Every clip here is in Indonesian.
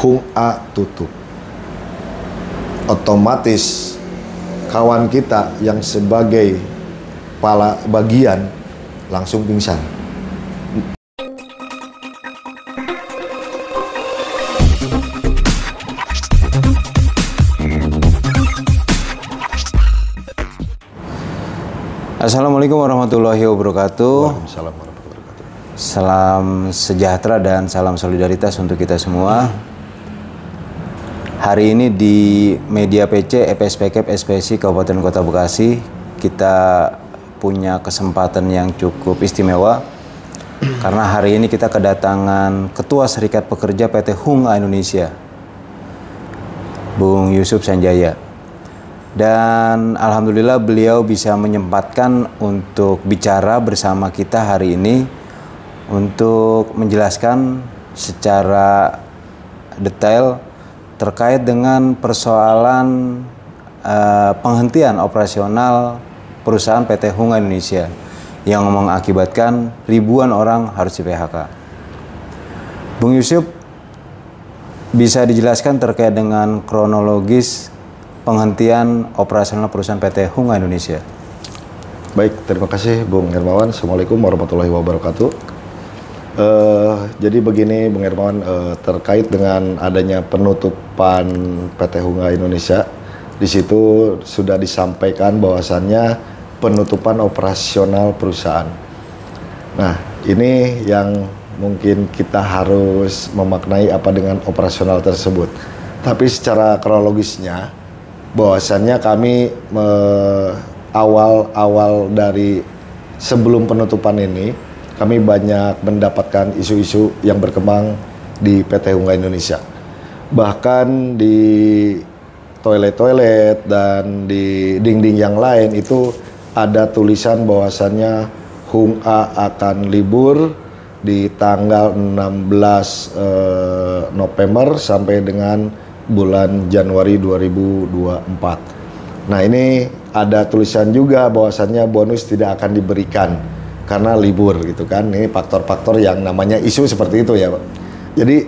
Hung A tutup. Otomatis kawan kita yang sebagai kepala bagian langsung pingsan. Assalamualaikum warahmatullahi wabarakatuh. Waalaikumsalam warahmatullahi wabarakatuh. Salam sejahtera dan salam solidaritas untuk kita semua. Hari ini di Media PC, EPSPKP, SPSI Kabupaten Kota Bekasi, kita punya kesempatan yang cukup istimewa. Karena hari ini kita kedatangan Ketua Serikat Pekerja PT Hung A Indonesia, Bung Yusuf Sanjaya. Dan alhamdulillah beliau bisa menyempatkan untuk bicara bersama kita hari ini untuk menjelaskan secara detail terkait dengan persoalan penghentian operasional perusahaan PT Hung A Indonesia yang mengakibatkan ribuan orang harus di PHK. Bung Yusuf, bisa dijelaskan terkait dengan kronologis penghentian operasional perusahaan PT Hung A Indonesia? Baik, terima kasih Bung Hermawan. Assalamualaikum warahmatullahi wabarakatuh. Jadi begini Bung Hermawan, terkait dengan adanya penutupan PT Hung A Indonesia, di situ sudah disampaikan bahwasannya penutupan operasional perusahaan. Nah, ini yang mungkin kita harus memaknai apa dengan operasional tersebut. Tapi secara kronologisnya, bahwasannya kami awal dari sebelum penutupan ini, kami banyak mendapatkan isu-isu yang berkembang di PT Hung A Indonesia. Bahkan di toilet-toilet dan di dinding yang lain itu ada tulisan bahwasannya Hung A akan libur di tanggal 16 November sampai dengan bulan Januari 2024. Nah, ini ada tulisan juga bahwasannya bonus tidak akan diberikan karena libur gitu kan. Ini faktor-faktor yang namanya isu seperti itu ya, Pak. Jadi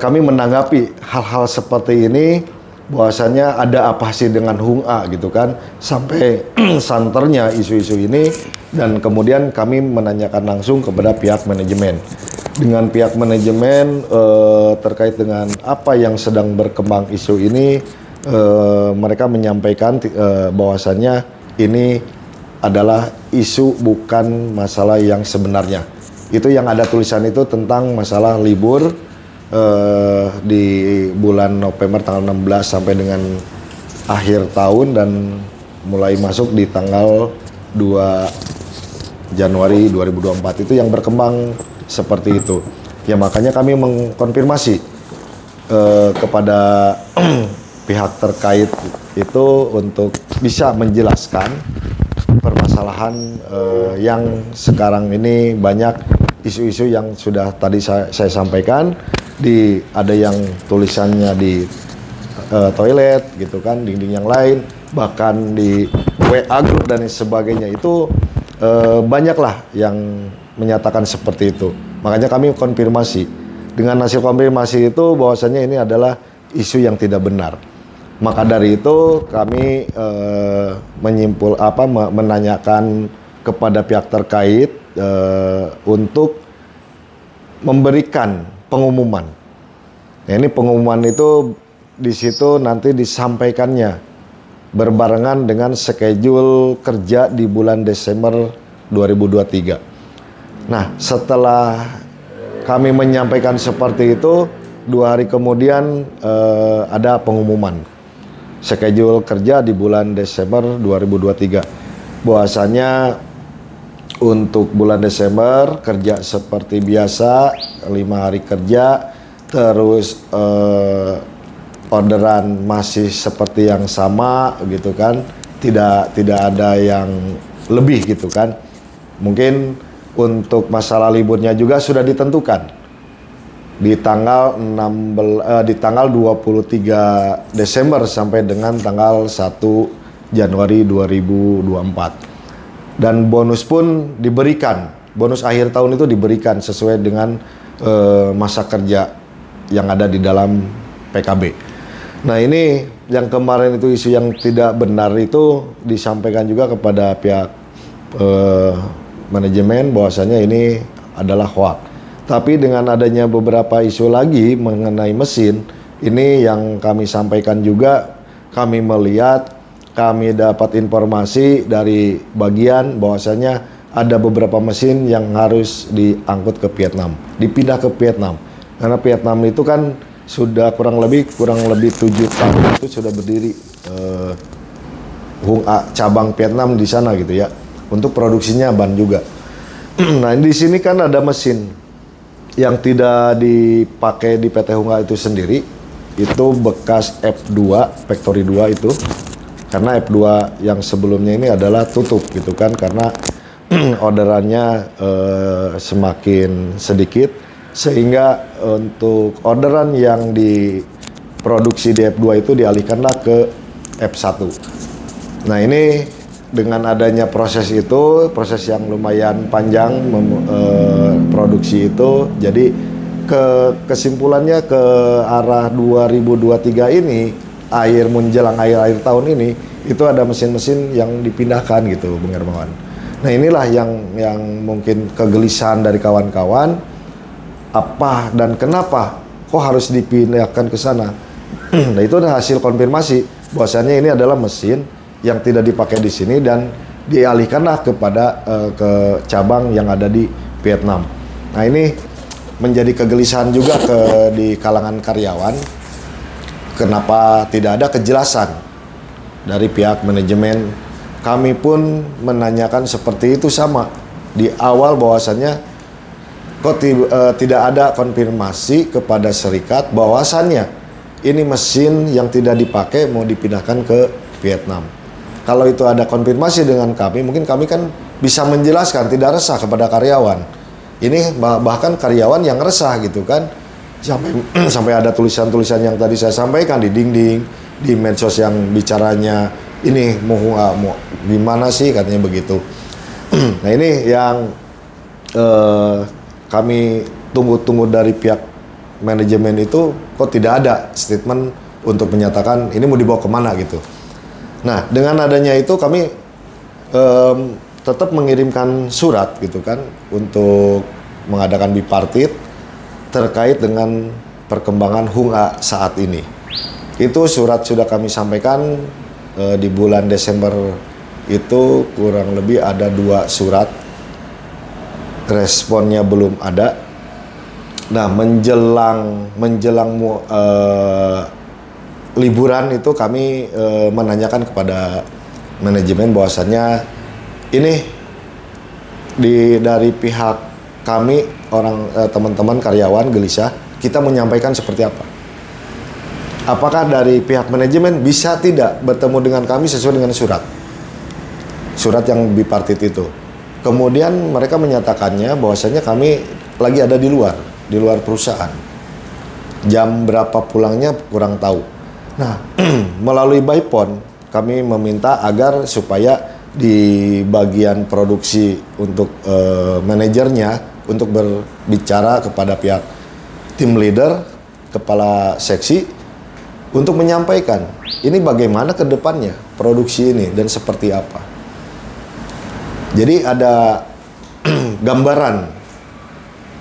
kami menanggapi hal-hal seperti ini bahwasannya ada apa sih dengan Hung A gitu kan, sampai santernya isu-isu ini, dan kemudian kami menanyakan langsung kepada pihak manajemen. Dengan pihak manajemen terkait dengan apa yang sedang berkembang isu ini, mereka menyampaikan bahwasannya ini adalah isu bukan masalah yang sebenarnya. Itu yang ada tulisan itu tentang masalah libur di bulan November tanggal 16 sampai dengan akhir tahun dan mulai masuk di tanggal 2 Januari 2024. Itu yang berkembang seperti itu. Ya, makanya kami mengkonfirmasi kepada pihak terkait itu untuk bisa menjelaskan permasalahan yang sekarang ini banyak isu-isu yang sudah tadi saya sampaikan. Ada yang tulisannya di toilet gitu kan, dinding yang lain, bahkan di WA group dan sebagainya itu banyaklah yang menyatakan seperti itu. Makanya kami konfirmasi. Dengan hasil konfirmasi itu bahwasannya ini adalah isu yang tidak benar. Maka dari itu kami menanyakan kepada pihak terkait untuk memberikan pengumuman. Nah, ini pengumuman itu di situ nanti disampaikannya berbarengan dengan schedule kerja di bulan Desember 2023. Nah, setelah kami menyampaikan seperti itu, 2 hari kemudian ada pengumuman schedule kerja di bulan Desember 2023. Bahwasanya untuk bulan Desember kerja seperti biasa, 5 hari kerja, terus orderan masih seperti yang sama gitu kan, tidak ada yang lebih gitu kan. Mungkin untuk masalah liburnya juga sudah ditentukan di tanggal 23 Desember sampai dengan tanggal 1 Januari 2024. Dan bonus pun diberikan, bonus akhir tahun itu diberikan sesuai dengan masa kerja yang ada di dalam PKB. Nah ini yang kemarin itu isu yang tidak benar itu disampaikan juga kepada pihak manajemen bahwasanya ini adalah hoax. Tapi dengan adanya beberapa isu lagi mengenai mesin, ini yang kami sampaikan juga, kami melihat, kami dapat informasi dari bagian bahwasanya ada beberapa mesin yang harus diangkut ke Vietnam, dipindah ke Vietnam. Karena Vietnam itu kan sudah kurang lebih 7 tahun itu sudah berdiri Hung A cabang Vietnam di sana gitu ya, untuk produksinya ban juga. Nah di sini kan ada mesin yang tidak dipakai di PT Hung A itu sendiri, itu bekas F2 Factory 2 itu, karena F2 yang sebelumnya ini adalah tutup gitu kan, karena orderannya semakin sedikit, sehingga untuk orderan yang diproduksi di F2 itu dialihkanlah ke F1. Nah ini dengan adanya proses itu, proses yang lumayan panjang produksi itu, jadi kesimpulannya ke arah 2023 ini, menjelang akhir tahun ini, itu ada mesin-mesin yang dipindahkan gitu, Bung Hermawan. Nah inilah yang mungkin kegelisahan dari kawan-kawan, apa dan kenapa kok harus dipindahkan ke sana. Nah itu ada hasil konfirmasi bahwasannya ini adalah mesin yang tidak dipakai di sini dan dialihkanlah kepada ke cabang yang ada di Vietnam. Nah ini menjadi kegelisahan juga di kalangan karyawan, kenapa tidak ada kejelasan dari pihak manajemen. Kami pun menanyakan seperti itu sama di awal, bahwasannya kok tidak ada konfirmasi kepada serikat bahwasannya ini mesin yang tidak dipakai mau dipindahkan ke Vietnam. Kalau itu ada konfirmasi dengan kami, mungkin kami kan bisa menjelaskan, tidak resah kepada karyawan. Ini bahkan karyawan yang resah gitu kan, sampai ada tulisan-tulisan yang tadi saya sampaikan di dinding, di medsos yang bicaranya ini mau gimana sih katanya begitu. Nah ini yang kami tunggu-tunggu dari pihak manajemen itu, kok tidak ada statement untuk menyatakan ini mau dibawa kemana gitu. Nah, dengan adanya itu kami tetap mengirimkan surat gitu kan untuk mengadakan bipartit terkait dengan perkembangan Hung A saat ini. Itu surat sudah kami sampaikan di bulan Desember itu, kurang lebih ada 2 surat. Responnya belum ada. Nah, menjelang liburan itu kami menanyakan kepada manajemen bahwasannya ini dari pihak kami, teman-teman karyawan gelisah, kita menyampaikan seperti apa. Apakah dari pihak manajemen bisa tidak bertemu dengan kami sesuai dengan surat yang bipartit itu. Kemudian mereka menyatakannya bahwasannya kami lagi ada di luar perusahaan. Jam berapa pulangnya kurang tahu. Nah, melalui Baipon kami meminta agar supaya di bagian produksi untuk manajernya untuk berbicara kepada pihak tim leader, kepala seksi, untuk menyampaikan ini bagaimana ke depannya produksi ini dan seperti apa. Jadi ada gambaran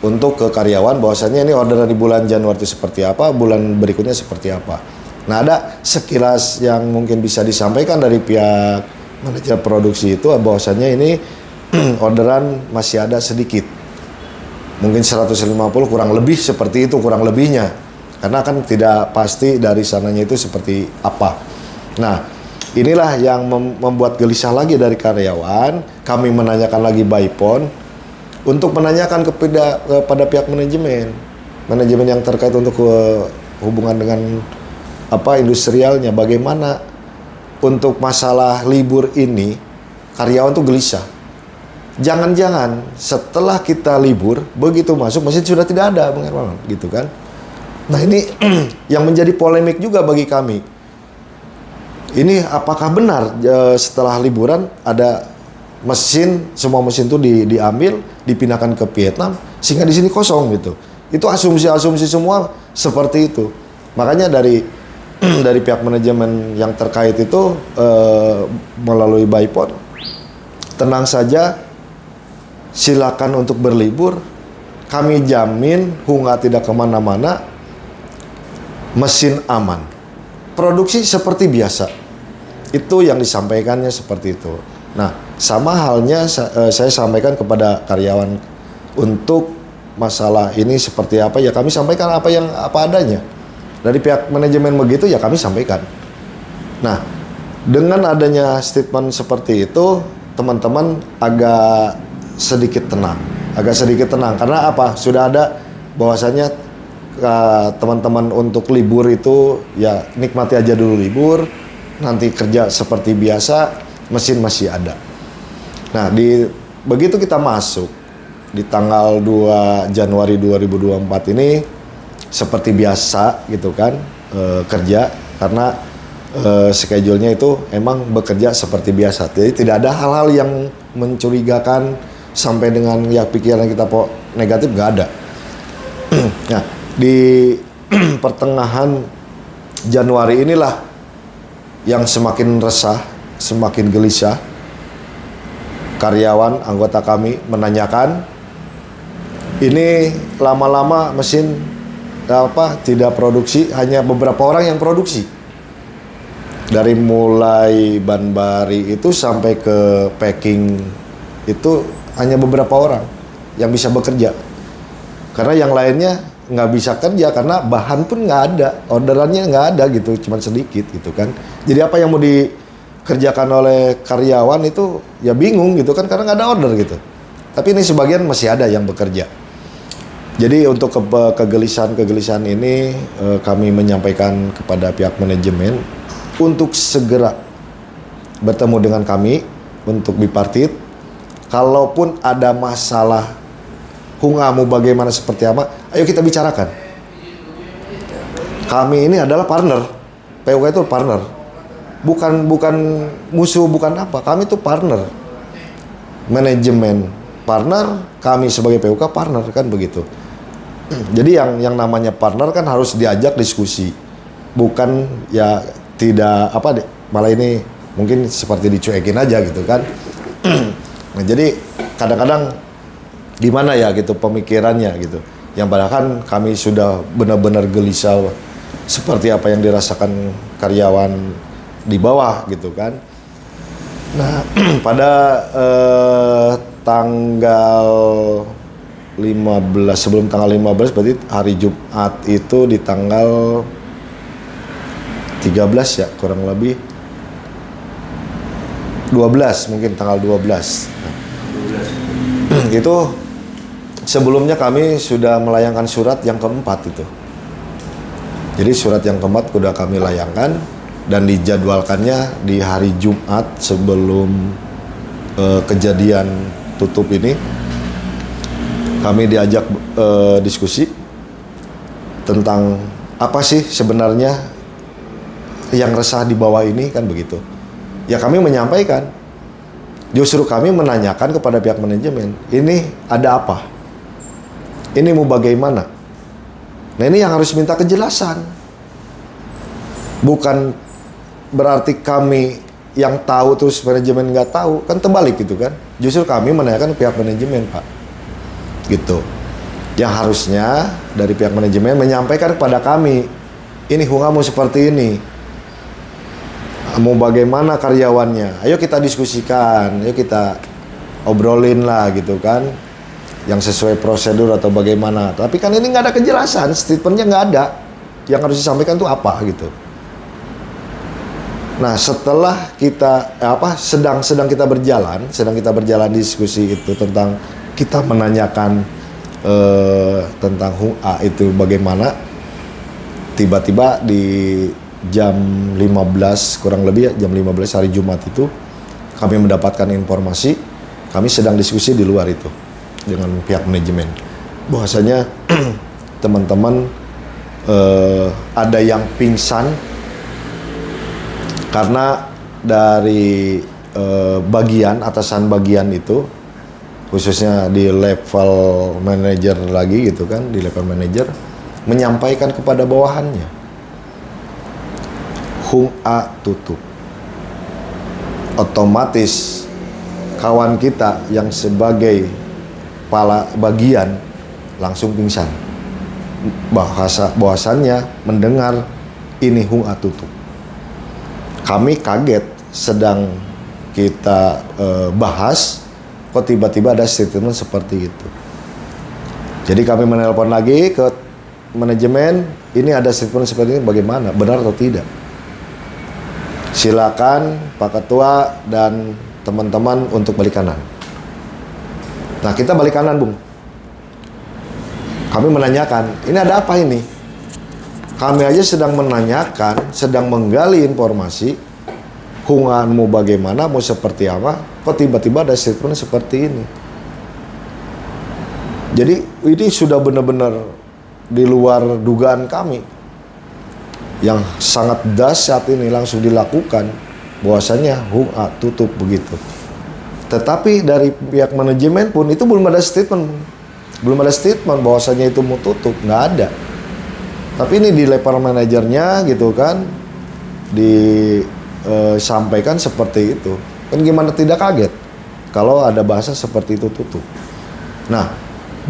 untuk ke karyawan bahwasannya ini orderan di bulan Januari itu seperti apa, bulan berikutnya seperti apa. Nah, ada sekilas yang mungkin bisa disampaikan dari pihak manajer produksi itu bahwasannya ini orderan masih ada sedikit. Mungkin 150 kurang lebih seperti itu, kurang lebihnya. Karena kan tidak pasti dari sananya itu seperti apa. Nah, inilah yang membuat gelisah lagi dari karyawan. Kami menanyakan lagi Baipon untuk menanyakan kepada pihak manajemen yang terkait untuk hubungan dengan industrialnya, bagaimana untuk masalah libur ini karyawan tuh gelisah. Jangan-jangan setelah kita libur begitu masuk mesin sudah tidak ada, Bang Hermawan, gitu kan. Nah ini yang menjadi polemik juga bagi kami. Ini apakah benar setelah liburan ada semua mesin itu diambil, dipindahkan ke Vietnam sehingga di sini kosong gitu. Itu asumsi-asumsi semua seperti itu. Makanya dari dari pihak manajemen yang terkait itu melalui Baipon, tenang saja, silakan untuk berlibur. Kami jamin Hunga tidak kemana-mana, mesin aman, produksi seperti biasa. Itu yang disampaikannya seperti itu. Nah, sama halnya saya sampaikan kepada karyawan untuk masalah ini seperti apa, ya kami sampaikan apa adanya. Dari pihak manajemen begitu ya kami sampaikan. Nah, dengan adanya statement seperti itu, teman-teman agak sedikit tenang. Karena apa? Sudah ada bahwasanya teman-teman untuk libur itu ya nikmati aja dulu libur, nanti kerja seperti biasa, mesin masih ada. Nah, begitu kita masuk di tanggal 2 Januari 2024 ini seperti biasa gitu kan, kerja, karena schedule-nya itu emang bekerja seperti biasa. Jadi tidak ada hal-hal yang mencurigakan sampai dengan ya pikiran kita negatif, nggak ada. Nah, di pertengahan Januari inilah yang semakin resah, semakin gelisah. Karyawan anggota kami menanyakan, ini lama-lama mesin tidak produksi, hanya beberapa orang yang produksi. Dari mulai ban bari itu sampai ke packing itu hanya beberapa orang yang bisa bekerja. Karena yang lainnya nggak bisa kerja karena bahan pun nggak ada, orderannya nggak ada gitu, cuma sedikit gitu kan. Jadi apa yang mau dikerjakan oleh karyawan itu ya bingung gitu kan, karena nggak ada order gitu. Tapi ini sebagian masih ada yang bekerja. Jadi untuk kegelisahan ini kami menyampaikan kepada pihak manajemen untuk segera bertemu dengan kami untuk bipartit. Kalaupun ada masalah Hunga mau bagaimana seperti apa, ayo kita bicarakan. Kami ini adalah partner, PUK itu partner, bukan musuh, bukan apa. Kami itu partner, manajemen partner, kami sebagai PUK partner, kan begitu. Jadi yang namanya partner kan harus diajak diskusi, bukan ya tidak malah ini mungkin seperti dicuekin aja gitu kan. Nah, jadi kadang-kadang gimana ya gitu pemikirannya gitu. Yang padahal kan kami sudah benar-benar gelisah seperti apa yang dirasakan karyawan di bawah gitu kan. Nah, pada tanggal 15, sebelum tanggal 15 berarti hari Jumat itu di tanggal 13 ya, kurang lebih 12, mungkin tanggal 12. Itu sebelumnya kami sudah melayangkan surat yang keempat itu. Jadi surat yang keempat sudah kami layangkan dan dijadwalkannya di hari Jumat sebelum kejadian tutup ini. Kami diajak diskusi tentang apa sih sebenarnya yang resah di bawah ini, kan begitu. Ya kami menyampaikan, justru kami menanyakan kepada pihak manajemen, ini ada apa? Ini mau bagaimana? Nah, ini yang harus minta kejelasan. Bukan berarti kami yang tahu terus manajemen nggak tahu, kan terbalik gitu kan. Justru kami menanyakan ke pihak manajemen, Pak. Gitu. Yang harusnya dari pihak manajemen menyampaikan kepada kami, ini Hunga mau seperti ini, mau bagaimana karyawannya, ayo kita diskusikan, ayo kita obrolin lah gitu kan, yang sesuai prosedur atau bagaimana. Tapi kan ini nggak ada kejelasan, statementnya nggak ada, yang harus disampaikan tuh apa gitu. Nah, setelah kita sedang kita berjalan diskusi itu tentang kita menanyakan tentang HUA itu bagaimana, tiba-tiba di jam 15 kurang lebih ya, jam 15 hari Jumat itu kami mendapatkan informasi, kami sedang diskusi di luar itu dengan pihak manajemen bahwasanya teman-teman ada yang pingsan karena dari atasan bagian itu, khususnya di level manajer lagi gitu kan, di level manajer menyampaikan kepada bawahannya, Hung A tutup. Otomatis kawan kita yang sebagai kepala bagian langsung pingsan. Bahwasannya mendengar ini Hung A tutup. Kami kaget, sedang kita bahas, kok tiba-tiba ada statement seperti itu. Jadi kami menelpon lagi ke manajemen, ini ada statement seperti ini, bagaimana, benar atau tidak? Silakan Pak Ketua dan teman-teman untuk balik kanan. Nah, kita balik kanan, Bung. Kami menanyakan, ini ada apa ini? Kami aja sedang menanyakan, sedang menggali informasi, Hung A mau bagaimana, mau seperti apa, kok tiba-tiba ada statement seperti ini. Jadi ini sudah benar-benar di luar dugaan kami. Yang sangat dahsyat ini langsung dilakukan, bahwasanya Hung A tutup begitu. Tetapi dari pihak manajemen pun itu belum ada statement. Belum ada statement bahwasanya itu mau tutup, nggak ada. Tapi ini di level manajernya gitu kan, disampaikan seperti itu. Kan gimana tidak kaget kalau ada bahasa seperti itu tutup. Nah,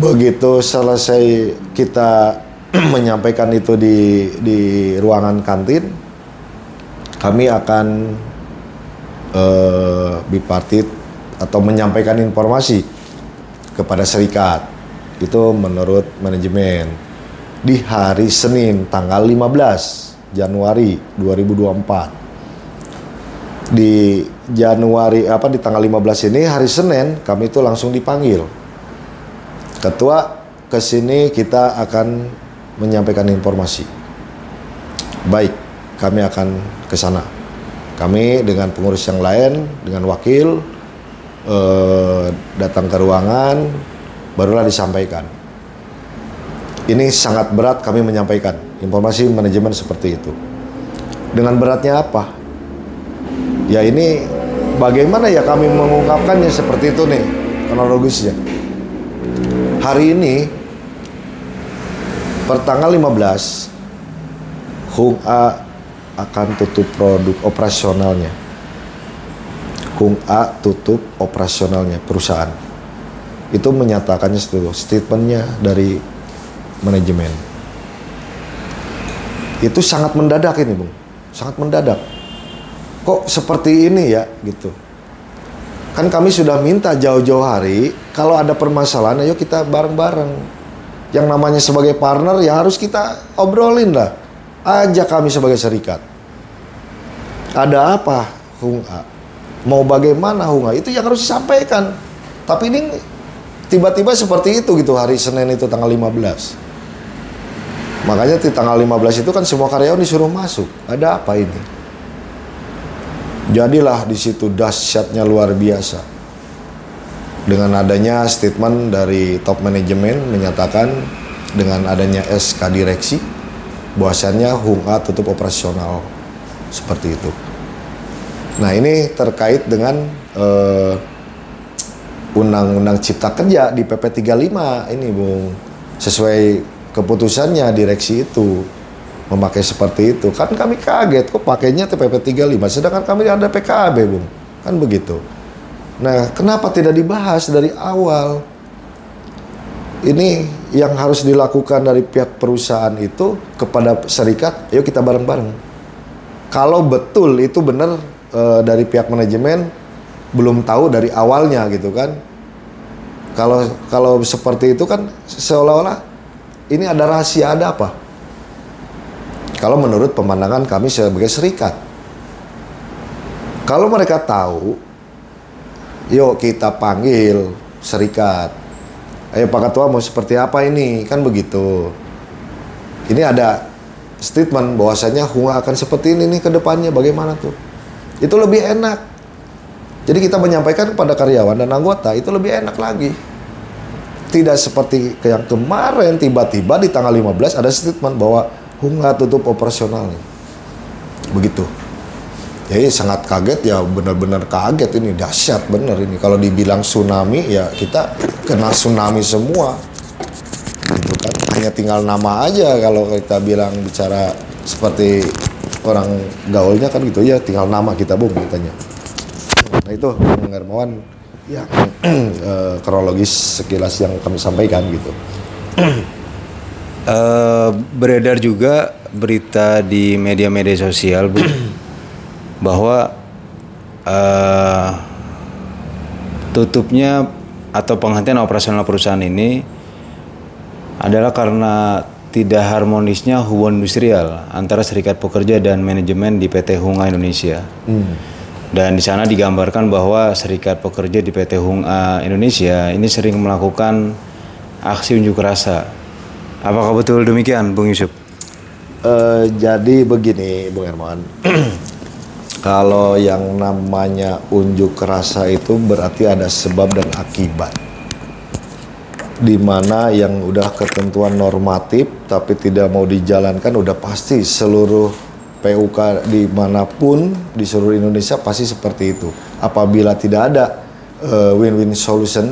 begitu selesai kita menyampaikan itu di ruangan kantin, kami akan bipartit atau menyampaikan informasi kepada serikat. Itu menurut manajemen. Di hari Senin tanggal 15 Januari 2024. Di tanggal 15 ini hari Senin kami itu langsung dipanggil. Ketua, ke sini kita akan menyampaikan informasi. Baik, kami akan ke sana. Kami dengan pengurus yang lain, dengan wakil datang ke ruangan, barulah disampaikan. Ini sangat berat kami menyampaikan informasi manajemen seperti itu. Dengan beratnya apa? Ya ini bagaimana ya kami mengungkapkannya seperti itu nih kronologisnya. Hari ini pertanggal 15 Hung A akan tutup produk operasionalnya. Hung A tutup operasionalnya perusahaan. Itu menyatakannya setuju, statementnya dari manajemen. Itu sangat mendadak ini, Bung. Sangat mendadak. Kok seperti ini ya, gitu. Kan kami sudah minta jauh-jauh hari, kalau ada permasalahan, ayo kita bareng-bareng. Yang namanya sebagai partner, ya harus kita obrolin lah. Ajak kami sebagai serikat. Ada apa, Hung A? Mau bagaimana, Hung A? Itu yang harus disampaikan. Tapi ini tiba-tiba seperti itu gitu, hari Senin itu tanggal 15. Makanya di tanggal 15 itu kan semua karyawan disuruh masuk. Ada apa ini? Jadilah di situ dahsyatnya luar biasa. Dengan adanya statement dari top manajemen menyatakan dengan adanya SK direksi bahwasannya Hung A tutup operasional seperti itu. Nah, ini terkait dengan Undang-Undang Cipta Kerja di PP 35 ini, Bung. Sesuai keputusannya direksi itu memakai seperti itu. Kan kami kaget kok pakainya PP 35 sedangkan kami ada PKB, Bung. Kan begitu. Nah, kenapa tidak dibahas dari awal? Ini yang harus dilakukan dari pihak perusahaan itu kepada serikat, ayo kita bareng-bareng. Kalau betul itu benar dari pihak manajemen belum tahu dari awalnya gitu kan. Kalau seperti itu kan seolah-olah ini ada rahasia, ada apa? Kalau menurut pemandangan kami sebagai serikat. Kalau mereka tahu, yuk kita panggil serikat. Ayo Pak Ketua mau seperti apa ini? Kan begitu. Ini ada statement bahwasanya Hung A akan seperti ini nih ke depannya, bagaimana tuh? Itu lebih enak. Jadi kita menyampaikan kepada karyawan dan anggota itu lebih enak lagi. Tidak seperti yang kemarin tiba-tiba di tanggal 15 ada statement bahwa Hung A tutup operasionalnya. Begitu. Jadi sangat kaget ya, benar-benar kaget ini, dahsyat bener ini. Kalau dibilang tsunami ya kita kena tsunami semua. Gitu kan. hanya tinggal nama aja kalau kita bicara seperti orang gaulnya kan gitu ya, tinggal nama kita Bung katanya. Nah itu Bung Hermawan yang kronologis sekilas yang kami sampaikan gitu. Beredar juga berita di media-media sosial Bu bahwa tutupnya atau penghentian operasional perusahaan ini adalah karena tidak harmonisnya hubungan industrial antara serikat pekerja dan manajemen di PT Hunga Indonesia. Dan di sana digambarkan bahwa serikat pekerja di PT Hunga Indonesia ini sering melakukan aksi unjuk rasa. Apakah betul demikian, Bung Yusuf? Jadi begini, Bung Hermawan. Kalau yang namanya unjuk rasa itu berarti ada sebab dan akibat. Di mana yang udah ketentuan normatif tapi tidak mau dijalankan, udah pasti seluruh PUK dimanapun di seluruh Indonesia pasti seperti itu. Apabila tidak ada win-win solution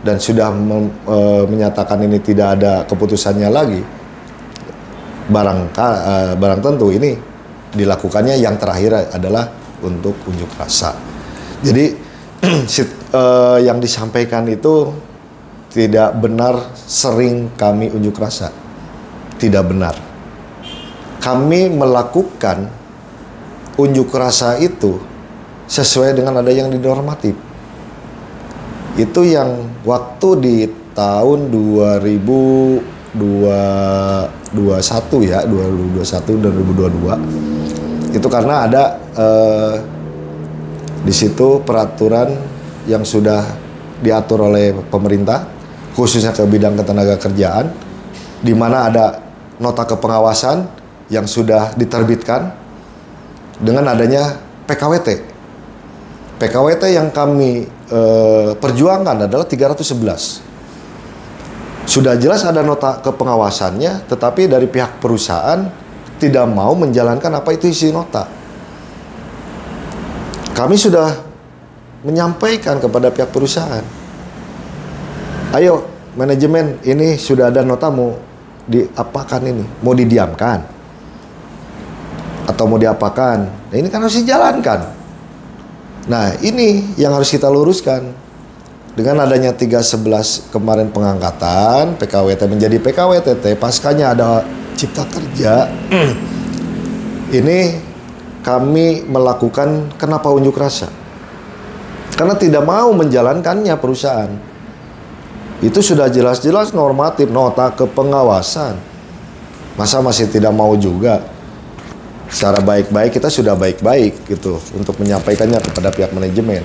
dan sudah menyatakan ini tidak ada keputusannya lagi, barang tentu ini dilakukannya yang terakhir adalah untuk unjuk rasa. Jadi yang disampaikan itu tidak benar sering kami unjuk rasa. Tidak benar. Kami melakukan unjuk rasa itu sesuai dengan ada yang dinormatif. Itu yang waktu di tahun 2021 ya, 2021 dan 2022. Itu karena ada di situ peraturan yang sudah diatur oleh pemerintah khususnya ke bidang ketenaga kerjaan, di mana ada nota kepengawasan yang sudah diterbitkan dengan adanya PKWT. PKWT yang kami perjuangkan adalah 311. Sudah jelas ada nota kepengawasannya, tetapi dari pihak perusahaan tidak mau menjalankan apa itu isi nota. Kami sudah menyampaikan kepada pihak perusahaan, ayo manajemen, ini sudah ada nota, mau diapakan ini? Mau didiamkan? Atau mau diapakan? Nah ini kan harus dijalankan. Nah ini yang harus kita luruskan. Dengan adanya 311 kemarin pengangkatan PKWT menjadi PKWTT, paskanya ada Cipta Kerja. Ini kami melakukan kenapa unjuk rasa? Karena tidak mau menjalankannya perusahaan. Itu sudah jelas-jelas normatif, nota kepengawasan. Masa masih tidak mau juga? Secara baik-baik kita sudah baik-baik gitu untuk menyampaikannya kepada pihak manajemen.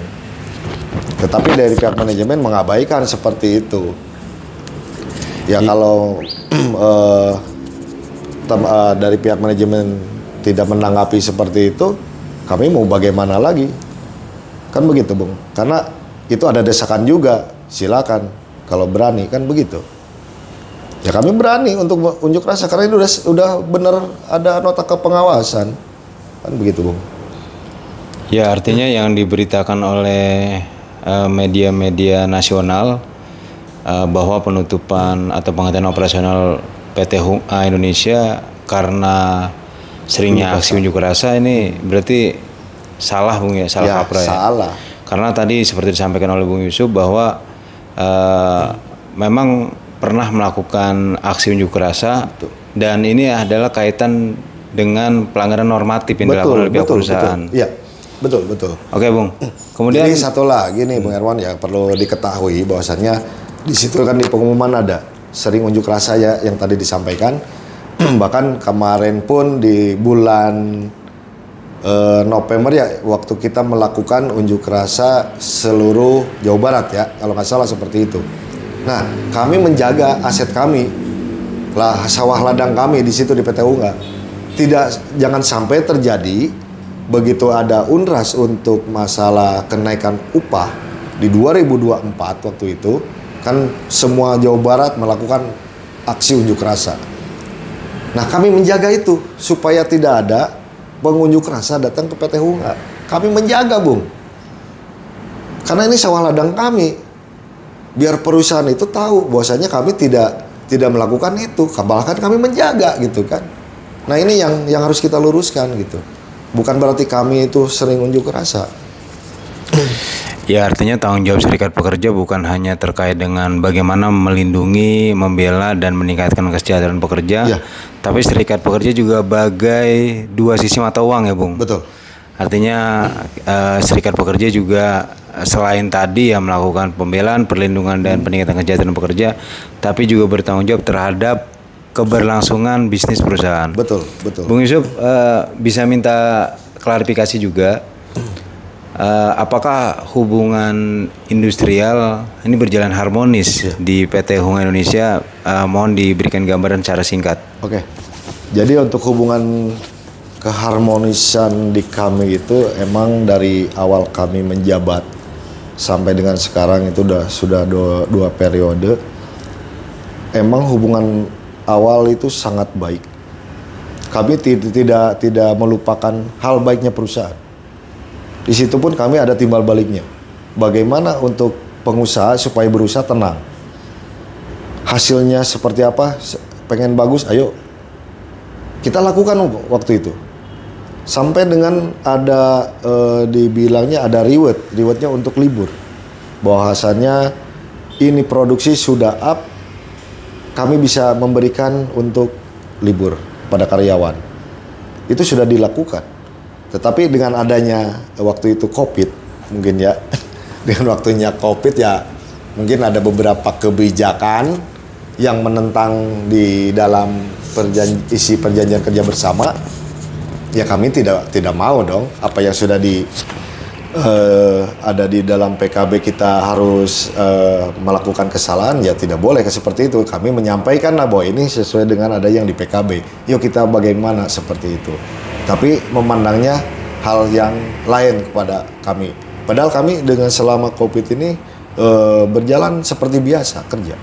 Tetapi dari pihak manajemen mengabaikan seperti itu. Ya kalau dari pihak manajemen tidak menanggapi seperti itu, kami mau bagaimana lagi? Kan begitu, Bung. Karena itu ada desakan juga, silakan. Kalau berani kan begitu. Ya kami berani untuk unjuk rasa karena ini udah benar ada nota kepengawasan. Kan begitu, Bung. Ya, artinya yang diberitakan oleh media-media nasional bahwa penutupan atau penghentian operasional PT Hunga Indonesia karena seringnya aksi unjuk rasa ini berarti salah, Bung ya, salah kaprah ya. Salah. Karena tadi seperti disampaikan oleh Bung Yusuf bahwa memang pernah melakukan aksi unjuk rasa. Betul. Dan ini adalah kaitan dengan pelanggaran normatif yang dilakukan oleh pihak perusahaan. Iya, betul. Oke, Bung. Kemudian ini satu lagi nih, Bung Herwan, ya perlu diketahui bahwasannya di situ kan di pengumuman ada sering unjuk rasa ya yang tadi disampaikan. Bahkan kemarin pun di bulan November ya, waktu kita melakukan unjuk rasa seluruh Jawa Barat ya, kalau nggak salah seperti itu. Nah, kami menjaga aset kami, lah sawah ladang kami di situ di PT Hunga. Jangan sampai terjadi begitu ada unras untuk masalah kenaikan upah di 2024 waktu itu, kan semua Jawa Barat melakukan aksi unjuk rasa. Nah, kami menjaga itu supaya tidak ada pengunjuk rasa datang ke PT Hunga. Kami menjaga, Bung. Karena ini sawah ladang kami. Biar perusahaan itu tahu bahwasanya kami tidak tidak melakukan itu, bahkan kami menjaga gitu kan. Nah ini yang harus kita luruskan gitu. Bukan berarti kami itu sering unjuk rasa. Ya, artinya tanggung jawab serikat pekerja bukan hanya terkait dengan bagaimana melindungi, membela, dan meningkatkan kesejahteraan pekerja, Ya. tapi serikat pekerja juga bagai dua sisi mata uang ya, Bung. Betul. Artinya serikat pekerja juga selain tadi ya melakukan pembelaan, perlindungan, dan peningkatan kesejahteraan pekerja, tapi juga bertanggung jawab terhadap keberlangsungan bisnis perusahaan. Betul, betul. Bung Yusuf, bisa minta klarifikasi juga. Apakah hubungan industrial ini berjalan harmonis di PT Hunga Indonesia? Mohon diberikan gambaran secara singkat. Oke. Jadi untuk hubungan keharmonisan di kami itu emang dari awal kami menjabat sampai dengan sekarang itu sudah dua periode. Emang hubungan awal itu sangat baik. Kami tidak melupakan hal baiknya perusahaan. Di situ pun kami ada timbal baliknya. Bagaimana untuk pengusaha supaya berusaha tenang. Hasilnya seperti apa, pengen bagus, ayo kita lakukan waktu itu. Sampai dengan ada dibilangnya ada rewardnya untuk libur. Bahwasannya ini produksi sudah up, kami bisa memberikan untuk libur pada karyawan. Itu sudah dilakukan. Tetapi dengan adanya waktu itu COVID, mungkin ya, dengan waktunya COVID ya, mungkin ada beberapa kebijakan yang menentang di dalam isi perjanjian kerja bersama. Ya kami tidak mau dong, apa yang sudah ada di dalam PKB kita harus melakukan kesalahan, ya tidak boleh seperti itu. Kami menyampaikan bahwa ini sesuai dengan ada yang di PKB. Yuk kita bagaimana seperti itu. Tapi memandangnya hal yang lain kepada kami. Padahal kami dengan selama COVID ini berjalan seperti biasa kerja.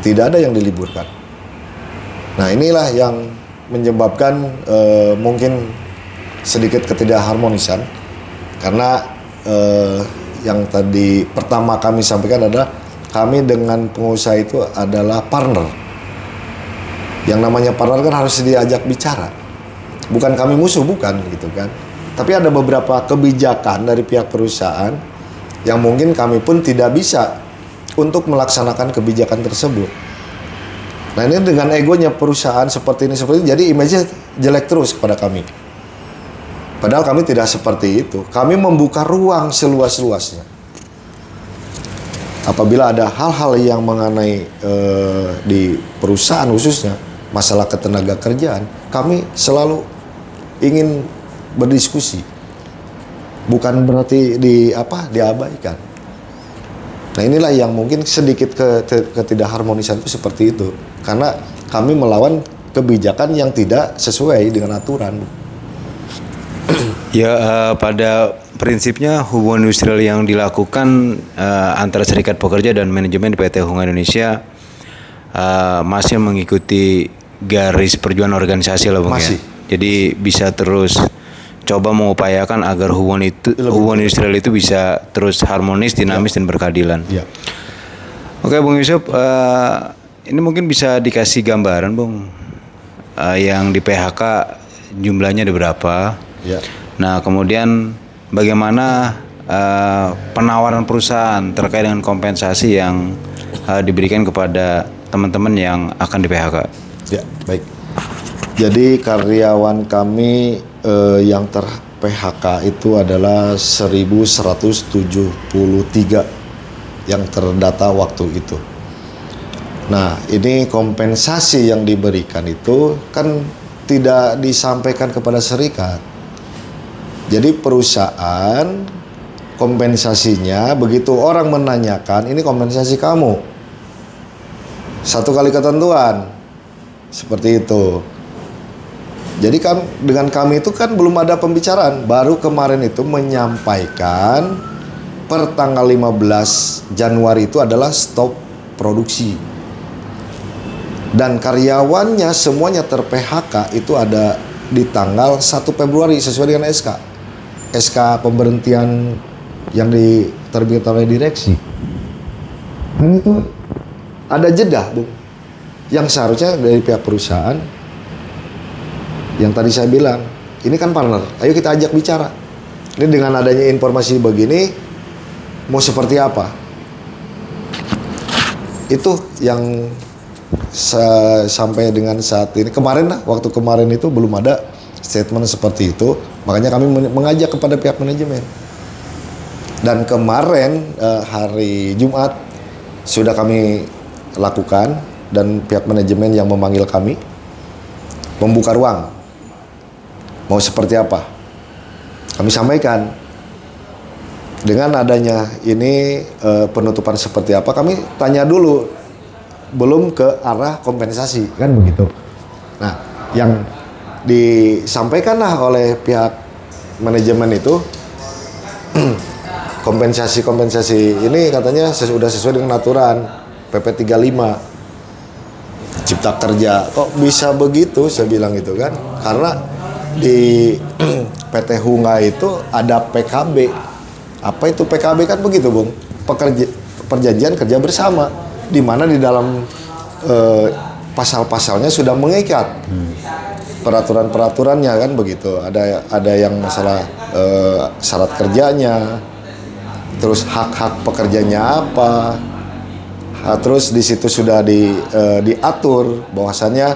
Tidak ada yang diliburkan. Nah inilah yang menyebabkan mungkin sedikit ketidakharmonisan. Karena yang tadi pertama kami sampaikan adalah kami dengan pengusaha itu adalah partner. Yang namanya partner kan harus diajak bicara. Bukan kami musuh, bukan gitu kan. Tapi ada beberapa kebijakan dari pihak perusahaan yang mungkin kami pun tidak bisa untuk melaksanakan kebijakan tersebut. Nah ini dengan egonya perusahaan seperti ini, jadi image-nya jelek terus kepada kami. Padahal kami tidak seperti itu. Kami membuka ruang seluas-luasnya. Apabila ada hal-hal yang mengenai di perusahaan khususnya, masalah ketenaga kerjaan, kami selalu ingin berdiskusi. Bukan berarti diabaikan. Nah inilah yang mungkin sedikit ketidakharmonisan itu seperti itu. Karena kami melawan kebijakan yang tidak sesuai dengan aturan. Ya, pada prinsipnya hubungan industrial yang dilakukan antara serikat pekerja dan manajemen PT Hunga Indonesia masih mengikuti garis perjuangan organisasi lah Bang ya. Jadi bisa terus coba mengupayakan agar hubungan industrial itu bisa terus harmonis, dinamis, dan berkeadilan. Ya. Oke Bung Yusuf, ini mungkin bisa dikasih gambaran Bung, yang di PHK jumlahnya ada berapa? Ya. Nah kemudian bagaimana penawaran perusahaan terkait dengan kompensasi yang diberikan kepada teman-teman yang akan di PHK? Ya, baik. Jadi karyawan kami yang ter-PHK itu adalah 1.173 yang terdata waktu itu. Nah, ini kompensasi yang diberikan itu kan tidak disampaikan kepada serikat. Jadi perusahaan kompensasinya begitu orang menanyakan, ini kompensasi kamu. Satu kali ketentuan. Seperti itu. Jadi kan dengan kami itu kan belum ada pembicaraan. Baru kemarin itu menyampaikan per tanggal 15 Januari itu adalah stop produksi. Dan karyawannya semuanya ter-PHK itu ada di tanggal 1 Februari sesuai dengan SK pemberhentian yang diterbitkan oleh direksi. Dan itu ada jeda, Bu. Yang seharusnya dari pihak perusahaan, yang tadi saya bilang, ini kan partner, ayo kita ajak bicara. Ini dengan adanya informasi begini, mau seperti apa? Itu yang sampai dengan saat ini. Kemarin lah, waktu kemarin itu belum ada statement seperti itu. Makanya kami mengajak kepada pihak manajemen. Dan kemarin hari Jumat sudah kami lakukan. Dan pihak manajemen yang memanggil kami membuka ruang mau seperti apa, kami sampaikan dengan adanya ini penutupan seperti apa, kami tanya dulu belum ke arah kompensasi kan begitu. Nah yang disampaikanlah oleh pihak manajemen itu kompensasi ini katanya sudah sesuai dengan aturan PP 35 Cipta Kerja. Kok bisa begitu? Saya bilang gitu kan. Karena di PT Hunga itu ada PKB. Apa itu PKB kan begitu, Bung? Perjanjian kerja bersama. Di mana di dalam pasal-pasalnya sudah mengikat. Peraturan-peraturannya kan begitu. Ada yang masalah syarat kerjanya. Terus hak-hak pekerjanya apa? Terus di situ sudah diatur bahwasannya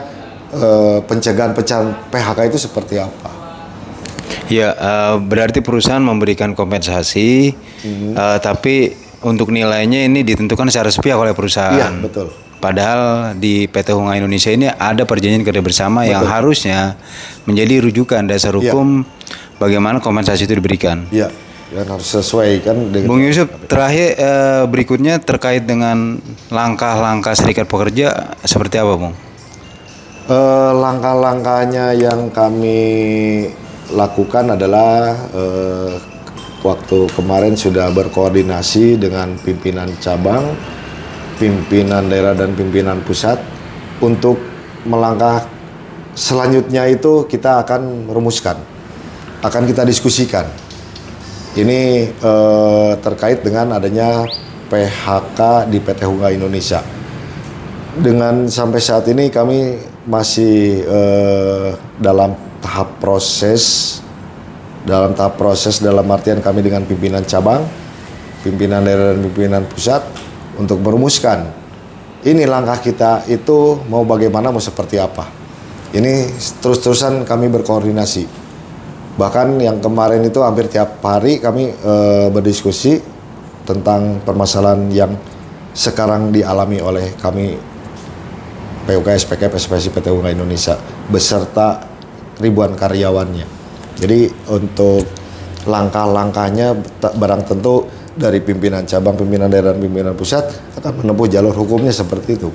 pencegahan PHK itu seperti apa. Ya, berarti perusahaan memberikan kompensasi, tapi untuk nilainya ini ditentukan secara sepihak oleh perusahaan. Iya, betul. Padahal di PT Hunga Indonesia ini ada perjanjian kerja bersama yang harusnya menjadi rujukan dasar hukum bagaimana kompensasi itu diberikan. Iya. Dan harus sesuai kan dengan Bung Yusuf, terakhir berikutnya terkait dengan langkah-langkah serikat pekerja seperti apa, Bung? Langkah-langkahnya yang kami lakukan adalah waktu kemarin sudah berkoordinasi dengan pimpinan cabang, pimpinan daerah dan pimpinan pusat untuk melangkah selanjutnya itu kita akan rumuskan, akan kita diskusikan. Ini terkait dengan adanya PHK di PT Hunga Indonesia. Dengan sampai saat ini kami masih dalam tahap proses dalam artian kami dengan pimpinan cabang, pimpinan daerah dan pimpinan pusat untuk merumuskan ini langkah kita itu mau bagaimana, mau seperti apa. Ini terus-terusan kami berkoordinasi. Bahkan yang kemarin itu hampir tiap hari kami berdiskusi tentang permasalahan yang sekarang dialami oleh kami PUK, SPK, SPSI PT Hunga Indonesia beserta ribuan karyawannya. Jadi untuk langkah-langkahnya barang tentu dari pimpinan cabang, pimpinan daerah, dan pimpinan pusat akan menempuh jalur hukumnya seperti itu.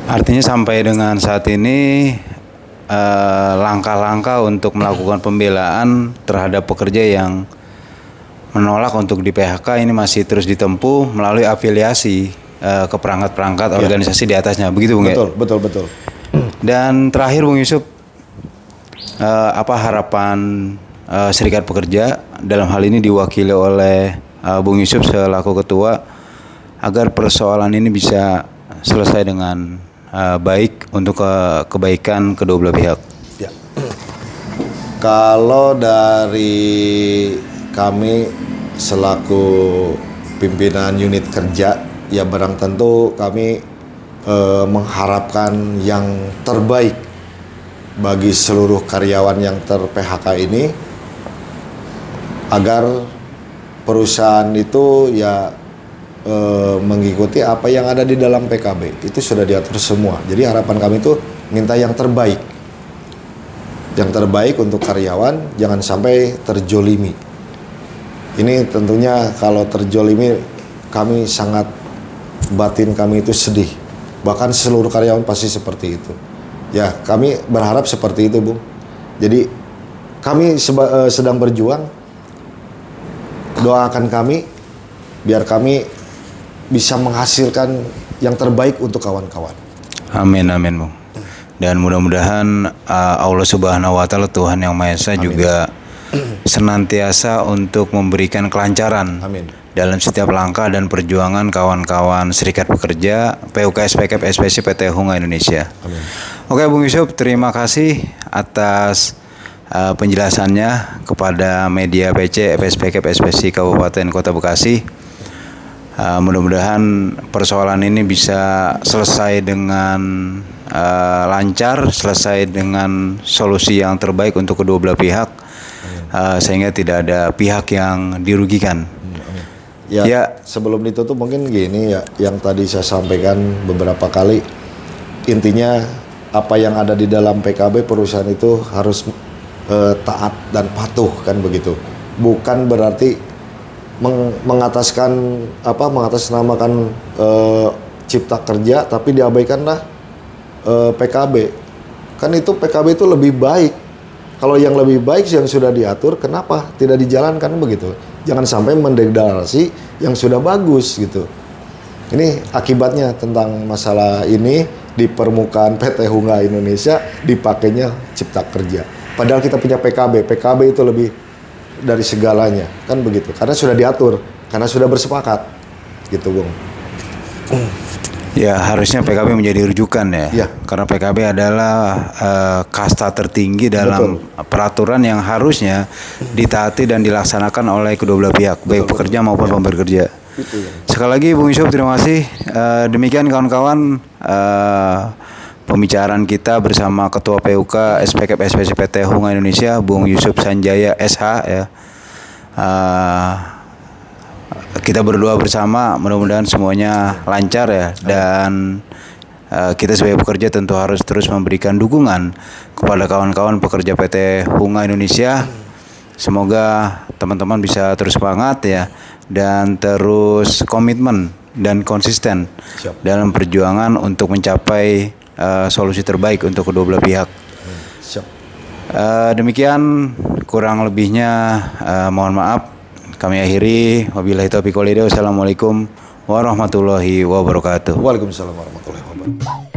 Artinya sampai dengan saat ini langkah-langkah untuk melakukan pembelaan terhadap pekerja yang menolak untuk di PHK ini masih terus ditempuh melalui afiliasi ke perangkat-perangkat organisasi di atasnya, begitu Bung? Betul. Dan terakhir Bung Yusuf, apa harapan serikat pekerja dalam hal ini diwakili oleh Bung Yusuf selaku ketua agar persoalan ini bisa selesai dengan baik untuk kebaikan kedua belah pihak? Ya. Kalau dari kami selaku pimpinan unit kerja, ya barang tentu kami mengharapkan yang terbaik bagi seluruh karyawan yang ter-PHK ini, agar perusahaan itu ya mengikuti apa yang ada di dalam PKB. Itu sudah diatur semua. Jadi harapan kami itu minta yang terbaik. Yang terbaik untuk karyawan, jangan sampai terjolimi. Ini tentunya kalau terjolimi, kami sangat, batin kami itu sedih. Bahkan seluruh karyawan pasti seperti itu. Ya, kami berharap seperti itu, Bung. Jadi kami sedang berjuang. Doakan kami, biar kami bisa menghasilkan yang terbaik untuk kawan-kawan. Amin, Bung. Dan mudah-mudahan Allah Subhanahu wa Ta'ala, Tuhan yang Maha Esa, juga senantiasa untuk memberikan kelancaran dalam setiap langkah dan perjuangan kawan-kawan Serikat Pekerja, PUK, SPKP, SPSI, PT Hunga Indonesia. Amin. Oke Bung Yusuf, terima kasih atas penjelasannya kepada media PC, FSPKP, SPSI Kabupaten Kota Bekasi. Mudah-mudahan persoalan ini bisa selesai dengan lancar, selesai dengan solusi yang terbaik untuk kedua belah pihak, sehingga tidak ada pihak yang dirugikan. Ya, sebelum ditutup mungkin gini ya, yang tadi saya sampaikan beberapa kali, intinya apa yang ada di dalam PKB perusahaan itu harus taat dan patuh, kan begitu. Bukan berarti mengatasnamakan cipta kerja tapi diabaikanlah PKB. Kan itu PKB itu lebih baik. Kalau yang lebih baik yang sudah diatur, kenapa tidak dijalankan begitu? Jangan sampai mendegradasi yang sudah bagus gitu. Ini akibatnya tentang masalah ini di permukaan PT Hunga Indonesia dipakainya cipta kerja. Padahal kita punya PKB. PKB itu lebih dari segalanya, kan begitu. Karena sudah diatur, karena sudah bersepakat, gitu Bung. Ya, harusnya PKB menjadi rujukan ya. Ya. Karena PKB adalah kasta tertinggi dalam peraturan yang harusnya ditaati dan dilaksanakan oleh kedua belah pihak, baik pekerja maupun pemberi kerja. Sekali lagi Bung Yusuf, terima kasih. Demikian kawan-kawan pembicaraan kita bersama Ketua PUK SPKP SPSI PT Hunga Indonesia, Bung Yusuf Sanjaya SH ya. Kita berdoa bersama, mudah-mudahan semuanya lancar ya, dan kita sebagai pekerja tentu harus terus memberikan dukungan kepada kawan-kawan pekerja PT Hunga Indonesia. Semoga teman-teman bisa terus semangat ya, dan terus komitmen dan konsisten dalam perjuangan untuk mencapai solusi terbaik untuk kedua belah pihak. Demikian kurang lebihnya, mohon maaf. Kami akhiri, wabillahi taufiq wal hidayah. Wassalamualaikum warahmatullahi wabarakatuh. Waalaikumsalam warahmatullahi wabarakatuh.